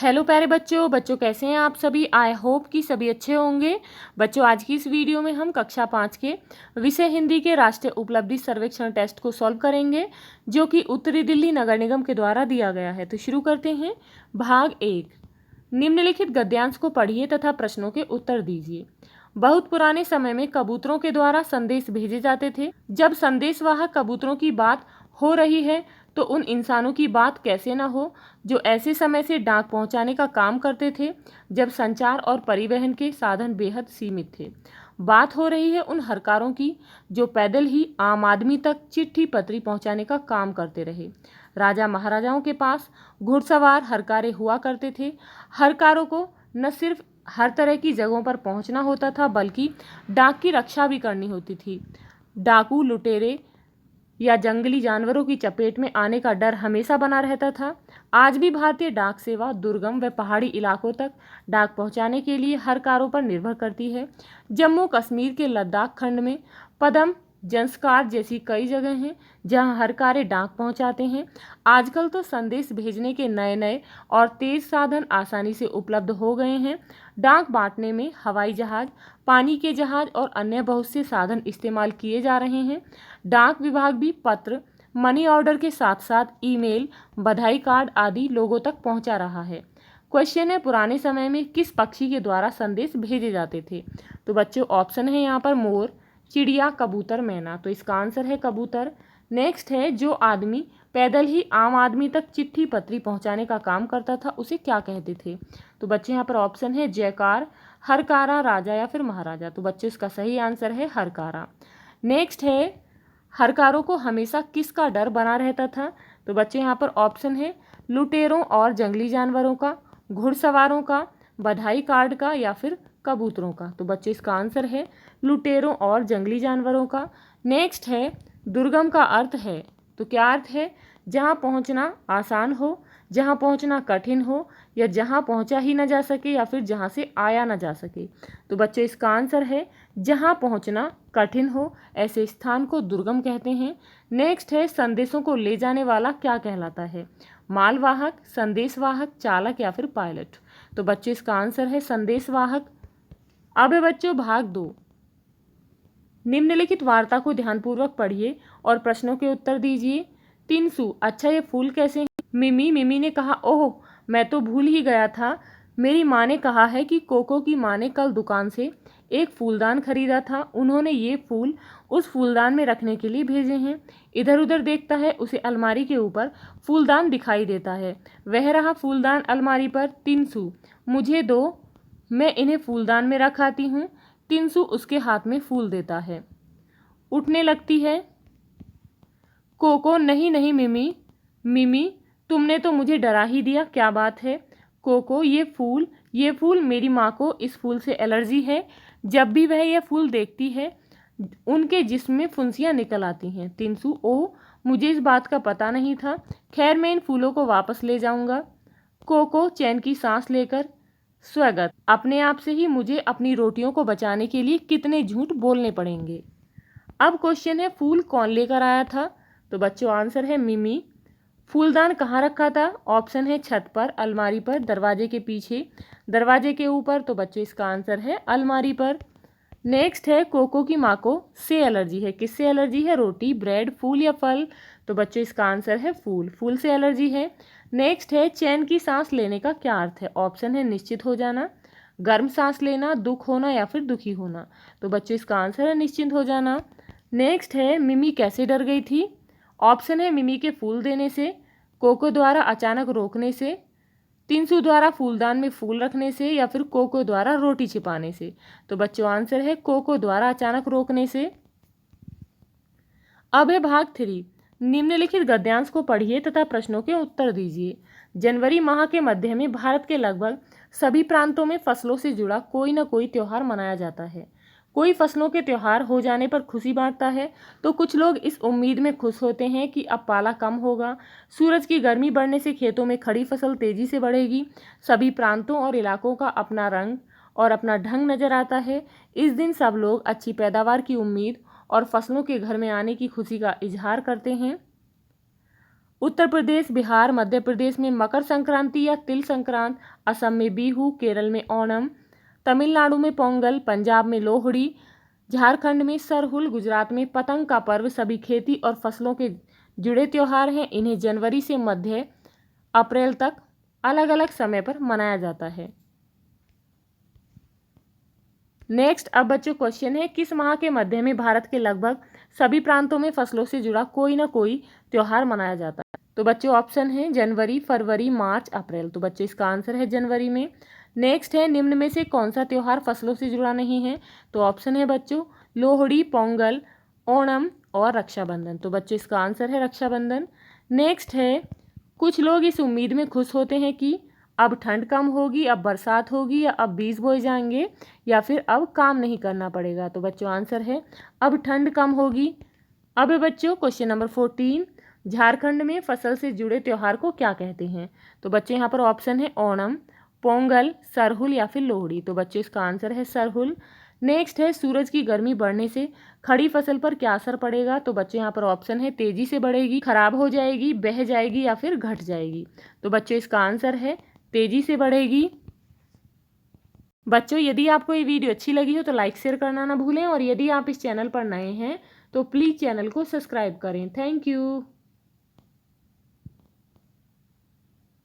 Hello प्यारे बच्चों बच्चों कैसे हैं आप सभी। आई होप कि सभी अच्छे होंगे। बच्चों आज की इस वीडियो में हम कक्षा 5 के विषय हिंदी के राष्ट्रीय उपलब्धि सर्वेक्षण टेस्ट को सॉल्व करेंगे जो कि उत्तरी दिल्ली नगर निगम के द्वारा दिया गया है। तो शुरू करते हैं। भाग 1, निम्नलिखित गद्यांश को पढ़िए तथा प्रश्नों के उत्तर दीजिए। बहुत पुराने समय में कबूतरों के द्वारा संदेश भेजे जाते थे। जब संदेशवाहक कबूतरों की बात हो रही है तो उन इंसानों की बात कैसे न हो जो ऐसे समय से डाक पहुंचाने का काम करते थे जब संचार और परिवहन के साधन बेहद सीमित थे। बात हो रही है उन हरकारों की जो पैदल ही आम आदमी तक चिट्ठी पत्री पहुंचाने का काम करते रहे। राजा महाराजाओं के पास घुड़सवार हरकारे हुआ करते थे। हरकारों को न सिर्फ हर तरह की जगहों पर पहुंचना होता था बल्कि डाक की रक्षा भी करनी होती थी। डाकू, लुटेरे या जंगली जानवरों की चपेट में आने का डर हमेशा बना रहता था। आज भी भारतीय डाक सेवा दुर्गम व पहाड़ी इलाकों तक डाक पहुंचाने के लिए हर कारों पर निर्भर करती है। जम्मू कश्मीर के लद्दाख खंड में पदम, जंस्कार जैसी कई जगह हैं जहां हर कारें डाक पहुंचाते हैं। आजकल तो संदेश भेजने के नए नए और तेज साधन आसानी से उपलब्ध हो गए हैं। डाक बांटने में हवाई जहाज, पानी के जहाज और अन्य बहुत से साधन इस्तेमाल किए जा रहे हैं। डाक विभाग भी पत्र, मनी ऑर्डर के साथ साथ ईमेल, बधाई कार्ड आदि लोगों तक पहुंचा रहा है। क्वेश्चन है, पुराने समय में किस पक्षी के द्वारा संदेश भेजे जाते थे। तो बच्चों ऑप्शन है यहाँ पर मोर, चिड़िया, कबूतर, मैना। तो इसका आंसर है कबूतर। नेक्स्ट है, जो आदमी पैदल ही आम आदमी तक चिट्ठी पत्री पहुंचाने का काम करता था उसे क्या कहते थे। तो बच्चे यहाँ पर ऑप्शन है जयकार, हरकारा, राजा या फिर महाराजा। तो बच्चे इसका सही आंसर है हरकारा। नेक्स्ट है, हरकारों को हमेशा किसका डर बना रहता था। तो बच्चे यहाँ पर ऑप्शन है लुटेरों और जंगली जानवरों का, घुड़सवारों का, बधाई कार्ड का या फिर कबूतरों का। तो बच्चे इसका आंसर है लुटेरों और जंगली जानवरों का। नेक्स्ट है, दुर्गम का अर्थ है, तो क्या अर्थ है, जहाँ पहुँचना आसान हो, जहाँ पहुँचना कठिन हो या जहाँ पहुँचा ही न जा सके या फिर जहाँ से आया न जा सके। तो बच्चों इसका आंसर है जहाँ पहुँचना कठिन हो, ऐसे स्थान को दुर्गम कहते हैं। नेक्स्ट है, संदेशों को ले जाने वाला क्या कहलाता है, मालवाहक, संदेशवाहक, चालक या फिर पायलट। तो बच्चों इसका आंसर है संदेशवाहक। अब है बच्चों भाग 2, निम्नलिखित वार्ता को ध्यानपूर्वक पढ़िए और प्रश्नों के उत्तर दीजिए। तिनसु, अच्छा ये फूल कैसे हैं। मिमी ने कहा, ओह मैं तो भूल ही गया था, मेरी माँ ने कहा है कि कोको की माँ ने कल दुकान से एक फूलदान खरीदा था, उन्होंने ये फूल उस फूलदान में रखने के लिए भेजे हैं। इधर उधर देखता है, उसे अलमारी के ऊपर फूलदान दिखाई देता है, वह रहा फूलदान अलमारी पर। तिनसु, मुझे दो, मैं इन्हें फूलदान में रखाती हूँ। तिनसु उसके हाथ में फूल देता है। उठने लगती है कोको, नहीं नहीं मिमी तुमने तो मुझे डरा ही दिया, क्या बात है। कोको, ये फूल मेरी माँ को इस फूल से एलर्जी है, जब भी वह यह फूल देखती है उनके जिस्म में फुंसियाँ निकल आती हैं। तिनसु, ओह मुझे इस बात का पता नहीं था, खैर मैं इन फूलों को वापस ले जाऊंगा। कोको चैन की सांस लेकर, स्वागत, अपने आप से ही मुझे अपनी रोटियों को बचाने के लिए कितने झूठ बोलने पड़ेंगे। अब क्वेश्चन है, फूल कौन लेकर आया था। तो बच्चों आंसर है मिमी। फूलदान कहाँ रखा था। ऑप्शन है छत पर, अलमारी पर, दरवाजे के पीछे, दरवाजे के ऊपर। तो बच्चों इसका आंसर है अलमारी पर। नेक्स्ट है, कोको की माँ को से एलर्जी है, किससे एलर्जी है, रोटी, ब्रेड, फूल या फल। तो बच्चों इसका आंसर है फूल, फूल से एलर्जी है। नेक्स्ट है, चैन की सांस लेने का क्या अर्थ है। ऑप्शन है निश्चित हो जाना, गर्म सांस लेना, दुख होना या फिर दुखी होना। तो बच्चों इसका आंसर है निश्चिंत हो जाना। नेक्स्ट है, मिमी कैसे डर गई थी। ऑप्शन है मिमी के फूल देने से, कोको द्वारा अचानक रोकने से, तिनसु द्वारा फूलदान में फूल रखने से या फिर कोको द्वारा रोटी छिपाने से। तो बच्चों आंसर है कोको द्वारा अचानक रोकने से। अब है भाग 3, निम्नलिखित गद्यांश को पढ़िए तथा प्रश्नों के उत्तर दीजिए। जनवरी माह के मध्य में भारत के लगभग सभी प्रांतों में फसलों से जुड़ा कोई न कोई त्यौहार मनाया जाता है। कोई फसलों के त्यौहार हो जाने पर खुशी बांटता है तो कुछ लोग इस उम्मीद में खुश होते हैं कि अब पाला कम होगा, सूरज की गर्मी बढ़ने से खेतों में खड़ी फसल तेजी से बढ़ेगी। सभी प्रांतों और इलाकों का अपना रंग और अपना ढंग नजर आता है। इस दिन सब लोग अच्छी पैदावार की उम्मीद और फसलों के घर में आने की खुशी का इजहार करते हैं। उत्तर प्रदेश, बिहार, मध्य प्रदेश में मकर संक्रांति या तिल संक्रांत, असम में बिहू, केरल में ओणम, तमिलनाडु में पोंगल, पंजाब में लोहड़ी, झारखंड में सरहुल, गुजरात में पतंग का पर्व सभी खेती और फसलों के जुड़े त्योहार हैं। इन्हें जनवरी से मध्य अप्रैल तक अलग अलग समय पर मनाया जाता है। नेक्स्ट अब बच्चों क्वेश्चन है, किस माह के मध्य में भारत के लगभग सभी प्रांतों में फसलों से जुड़ा कोई ना कोई त्योहार मनाया जाता है? तो बच्चों ऑप्शन है जनवरी, फरवरी, मार्च, अप्रैल। तो बच्चों इसका आंसर है जनवरी में। नेक्स्ट है, निम्न में से कौन सा त्योहार फसलों से जुड़ा नहीं है? तो ऑप्शन है बच्चों लोहड़ी, पोंगल, ओणम और रक्षाबंधन। तो बच्चों इसका आंसर है रक्षाबंधन। नेक्स्ट है, कुछ लोग इस उम्मीद में खुश होते हैं कि अब ठंड कम होगी, अब बरसात होगी, या अब बीज बोए जाएंगे, या फिर अब काम नहीं करना पड़ेगा। तो बच्चों आंसर है अब ठंड कम होगी। अब बच्चों क्वेश्चन नंबर 14, झारखंड में फसल से जुड़े त्योहार को क्या कहते हैं? तो बच्चों यहाँ पर ऑप्शन है ओणम, पोंगल, सरहुल या फिर लोहड़ी। तो बच्चों इसका आंसर है सरहुल। नेक्स्ट है, सूरज की गर्मी बढ़ने से खड़ी फसल पर क्या असर पड़ेगा? तो बच्चों यहाँ पर ऑप्शन है तेजी से बढ़ेगी, खराब हो जाएगी, बह जाएगी या फिर घट जाएगी। तो बच्चों इसका आंसर है तेजी से बढ़ेगी। बच्चों यदि आपको ये वीडियो अच्छी लगी हो तो लाइक शेयर करना ना भूलें, और यदि आप इस चैनल पर नए हैं तो प्लीज़ चैनल को सब्सक्राइब करें। Thank you.